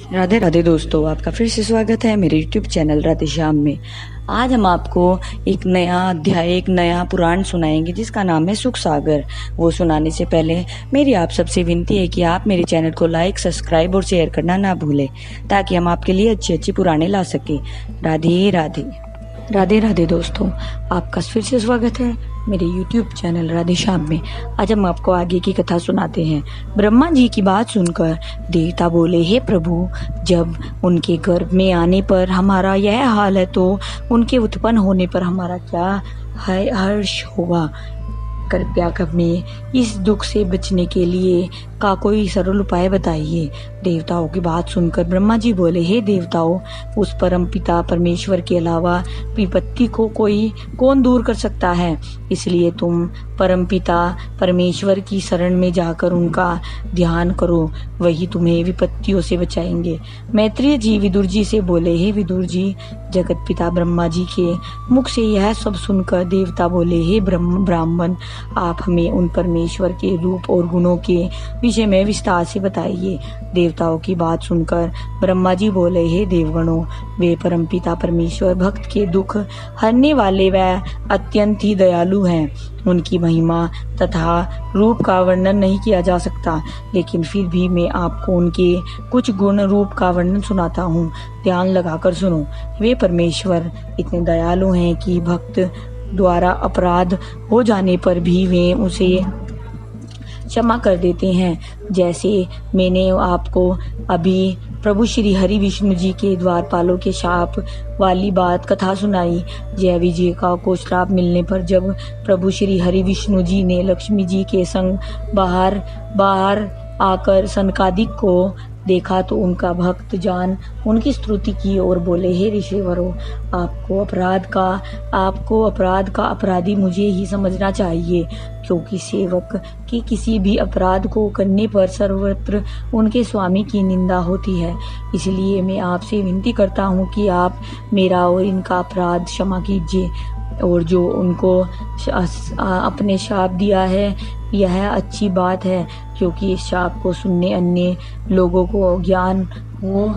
राधे राधे दोस्तों, आपका फिर से स्वागत है मेरे YouTube चैनल राधे श्याम में। आज हम आपको एक नया अध्याय, एक नया पुराण सुनाएंगे जिसका नाम है सुख सागर। वो सुनाने से पहले मेरी आप सबसे विनती है कि आप मेरे चैनल को लाइक, सब्सक्राइब और शेयर करना ना भूलें, ताकि हम आपके लिए अच्छे अच्छे पुराने ला सकें। राधे राधे। राधे राधे दोस्तों, आपका फिर से स्वागत है मेरे YouTube चैनल राधे श्याम में। आज हम आपको आगे की कथा सुनाते हैं। ब्रह्मा जी की बात सुनकर देवता बोले, हे प्रभु, जब उनके गर्भ में आने पर हमारा यह हाल है तो उनके उत्पन्न होने पर हमारा क्या हर्ष होगा। कृपया हमें इस दुख से बचने के लिए का कोई सरल उपाय बताइए। देवताओं की बात सुनकर ब्रह्मा जी बोले, हे देवताओं, उस परम पिता परमेश्वर के अलावा विपत्ति को कौन दूर कर सकता है। इसलिए तुम परम पिता परमेश्वर की शरण में जाकर उनका ध्यान करो, वही तुम्हें विपत्तियों से बचाएंगे। मैत्रेय जी विदुर जी से बोले, हे विदुर जी, जगत पिता ब्रह्मा जी के मुख से यह सब सुनकर देवता बोले, हे ब्राह्मण, आप हमें उन परमेश्वर के रूप और गुणों के विषय में विस्तार से बताइए। देवताओं की बात सुनकर ब्रह्मा जी बोले, हे देवगणों, वे परमपिता परमेश्वर भक्त के दुख हरने वाले व अत्यंत ही दयालु हैं। उनकी महिमा तथा रूप का वर्णन नहीं किया जा सकता, लेकिन फिर भी मैं आपको उनके कुछ गुण रूप का वर्णन सुनाता हूँ। ध्यान लगाकर सुनो। वे परमेश्वर इतने दयालु हैं कि भक्त द्वारा अपराध हो जाने पर भी वे उसे क्षमा कर देते हैं। जैसे मैंने आपको अभी प्रभु श्री हरि विष्णु जी के द्वारपालों के शाप वाली बात कथा सुनाई। जय विजय को श्राप मिलने पर जब प्रभु श्री हरि विष्णु जी ने लक्ष्मी जी के संग बाहर आकर सनकादिक को देखा तो उनका भक्त जान उनकी स्तुति की और बोले, हे ऋषिवरों, आपको अपराध का अपराधी मुझे ही समझना चाहिए, क्योंकि सेवक के किसी भी अपराध को करने पर सर्वत्र उनके स्वामी की निंदा होती है। इसलिए मैं आपसे विनती करता हूँ कि आप मेरा और इनका अपराध क्षमा कीजिए, और जो उनको अपने शाप दिया है यह अच्छी बात है, क्योंकि इस शाप को सुनने अन्य लोगों को ज्ञान हो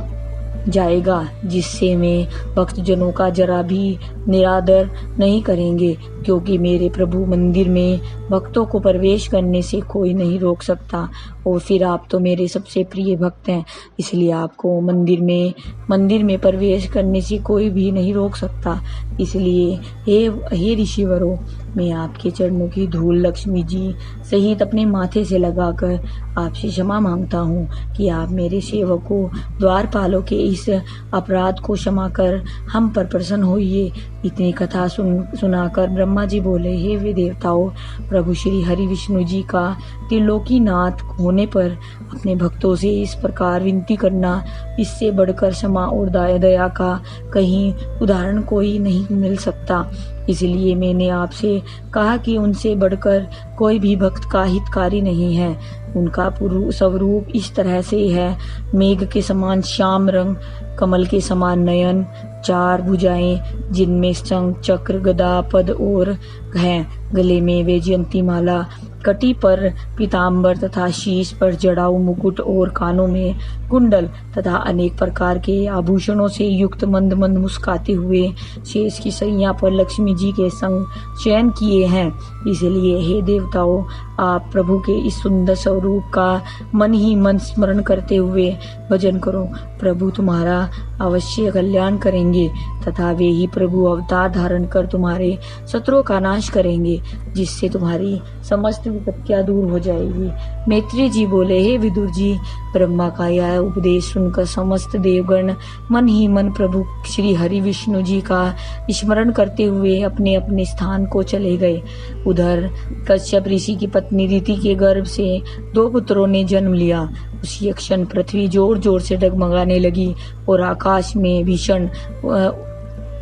जाएगा, जिससे मैं भक्तजनों का जरा भी निरादर नहीं करेंगे, क्योंकि मेरे प्रभु मंदिर में भक्तों को प्रवेश करने से कोई नहीं रोक सकता। और फिर आप तो मेरे सबसे प्रिय भक्त हैं, इसलिए आपको मंदिर में प्रवेश करने से कोई भी नहीं रोक सकता। इसलिए हे ऋषिवरों, मैं आपके चरणों की धूल लक्ष्मी जी सहित अपने माथे से लगाकर आपसे क्षमा मांगता हूँ कि आप मेरे सेवकों द्वारपालों के इस अपराध को क्षमा कर हम पर प्रसन्न होइए। इतनी कथा सुनाकर ब्रह्मा जी बोले, हे वे देवताओं, प्रभु श्री हरि विष्णु जी का त्रिलोकीनाथ होने पर अपने भक्तों से इस प्रकार विनती करना, इससे बढ़कर क्षमा और दया का कहीं उदाहरण कोई नहीं मिल सकता। इसलिए मैंने आपसे कहा कि उनसे बढ़कर कोई भी भक्त का हितकारी नहीं है। उनका स्वरूप इस तरह से है, मेघ के समान श्याम रंग, कमल के समान नयन, चार भुजाएं जिनमें शंख चक्र गदा पद और हैं, गले में वैजयंती माला, कटी पर पीताम्बर तथा शीश पर जड़ाऊ मुकुट और कानों में कुंडल तथा अनेक प्रकार के आभूषणों से युक्त मंद मंद मुस्काते हुए शेष की सैया पर लक्ष्मी जी के संग शयन किए हैं। इसलिए हे देवताओं, आप प्रभु के इस सुंदर स्वरूप का मन ही मन स्मरण करते हुए भजन करो। प्रभु तुम्हारा अवश्य कल्याण करेंगे तथा वे ही प्रभु अवतार धारण कर तुम्हारे शत्रुओं का नाश करेंगे, जिससे तुम्हारी समस्त विपत्तियां दूर हो जाएगी। मैत्रेय जी बोले, हे विदुर जी, ब्रह्मा का यह उपदेश सुनकर समस्त देवगण मन ही मन प्रभु श्री हरि विष्णु जी का स्मरण करते हुए अपने अपने स्थान को चले गए। उधर कश्यप ऋषि की पत्नी रीति के गर्भ से 2 पुत्रों ने जन्म लिया। उसी क्षण पृथ्वी जोर जोर से डगमगाने लगी और आकाश में भीषण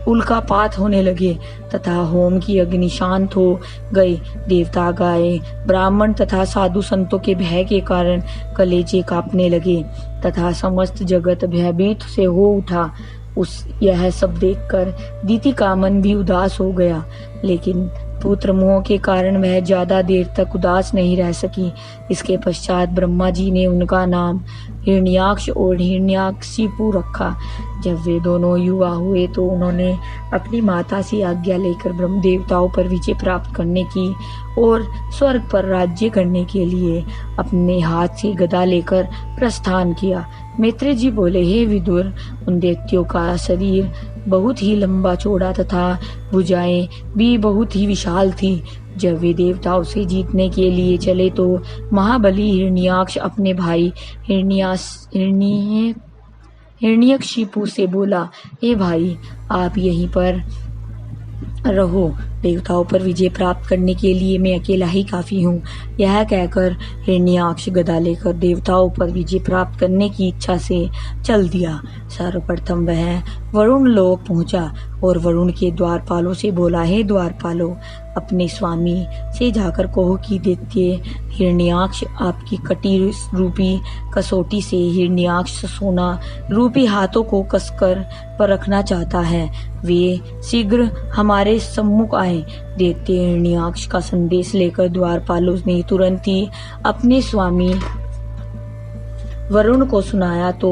उल्कापात होने लगे तथा होम की अग्नि शांत हो गई। देवता, गाय, ब्राह्मण तथा साधु संतों के भय के कारण कलेजे कांपने लगे तथा समस्त जगत भयभीत से हो उठा। यह सब देखकर दीति का मन भी उदास हो गया, लेकिन पुत्र मोह के कारण वह ज्यादा देर तक उदास नहीं रह सकी। इसके पश्चात ब्रह्मा जी ने उनका नाम हिरण्याक्ष और हिरण्याक्षिपु रखा। जब वे दोनों युवा हुए तो उन्होंने अपनी माता से आज्ञा लेकर ब्रह्म देवताओं पर विजय प्राप्त करने की और स्वर्ग पर राज्य करने के लिए अपने हाथ से गदा लेकर प्रस्थान किया। मैत्रेय जी बोले, हे विदुर, उन दैत्यों का शरीर बहुत ही लंबा चौड़ा तथा भुजाएं भी बहुत ही विशाल थी। जब वे देवताओं से जीतने के लिए चले तो महाबली हिरण्याक्ष अपने भाई हिरण्यकशिपु से बोला, हे भाई, आप यहीं पर रहो, देवताओं पर विजय प्राप्त करने के लिए मैं अकेला ही काफी हूँ। यह कहकर हिरण्याक्ष गदा लेकर देवताओं पर विजय प्राप्त करने की इच्छा से चल दिया। सर्वप्रथम वह वरुण लोक पहुंचा और वरुण के द्वारपालों से बोला, हे द्वारपालों, अपने स्वामी से जाकर कहो कि दैत्य हिरण्याक्ष आपकी कटी रूपी कसौटी से हिरण्याक्ष सोना रूपी हाथों को कसकर परखना चाहता है। वे शीघ्र हमारे सम्मुख आए। दैत्य हिरण्याक्ष का संदेश लेकर द्वारपालों ने तुरंत ही अपने स्वामी वरुण को सुनाया तो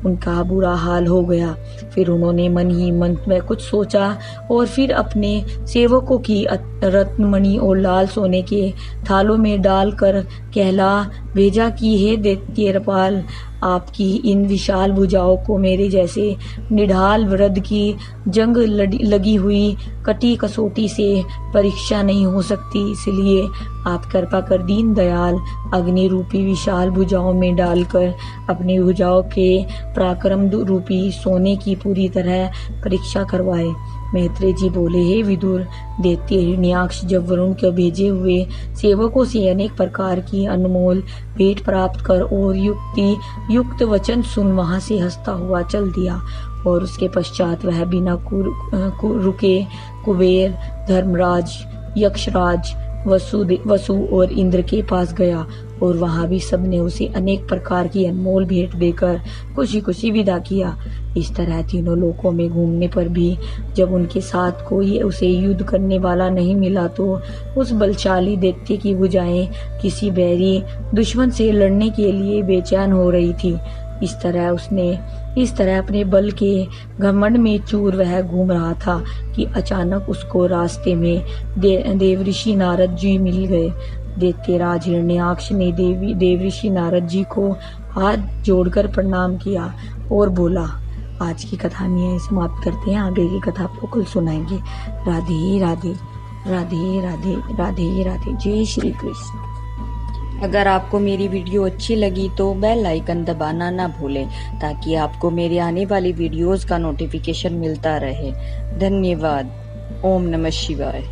उनका बुरा हाल हो गया। फिर उन्होंने मन ही मन में कुछ सोचा और फिर अपने सेवकों की रत्नमणि और लाल सोने के थालों में डालकर कहला भेजा कि हे दैत्यपाल, आपकी इन विशाल भुजाओं को मेरे जैसे निढाल वृद्ध की जंग लगी हुई कटी कसौटी से परीक्षा नहीं हो सकती, इसलिए आप कृपा कर दीन दयाल अग्नि रूपी विशाल भुजाओं में डालकर अपनी भुजाओं के पराक्रम रूपी सोने की पूरी तरह परीक्षा करवाए। मैत्रेय जी बोले, हे विदुर, दैत्य हिरण्याक्ष जब वरुण के भेजे हुए सेवकों से अनेक प्रकार की अनमोल भेंट प्राप्त कर और युक्त वचन सुन वहां से हंसता हुआ चल दिया और उसके पश्चात वह बिना रुके कुबेर, धर्मराज, यक्षराज, वसु और इंद्र के पास गया और वहां भी सबने उसे अनेक प्रकार की अनमोल भेंट देकर खुशी खुशी विदा किया। इस तरह तीनों लोकों में घूमने पर भी जब उनके साथ कोई उसे युद्ध करने वाला नहीं मिला तो उस बलशाली दैत्य की भुजाएं किसी बैरी दुश्मन से लड़ने के लिए बेचैन हो रही थी। इस तरह अपने बल के घमंड में चूर वह घूम रहा था कि अचानक उसको रास्ते में देवऋषि नारद जी मिल गए। दैत्यराज हिरण्याक्ष ने देवऋषि नारद जी को हाथ जोड़कर प्रणाम किया और बोला, आज की कथा में यही समाप्त करते हैं, आगे की कथा आपको कल सुनाएंगे। राधे राधे राधे राधे राधे राधे। जय श्री कृष्ण। अगर आपको मेरी वीडियो अच्छी लगी तो बेल आइकन दबाना ना भूलें ताकि आपको मेरे आने वाली वीडियोस का नोटिफिकेशन मिलता रहे। धन्यवाद। ओम नमः शिवाय।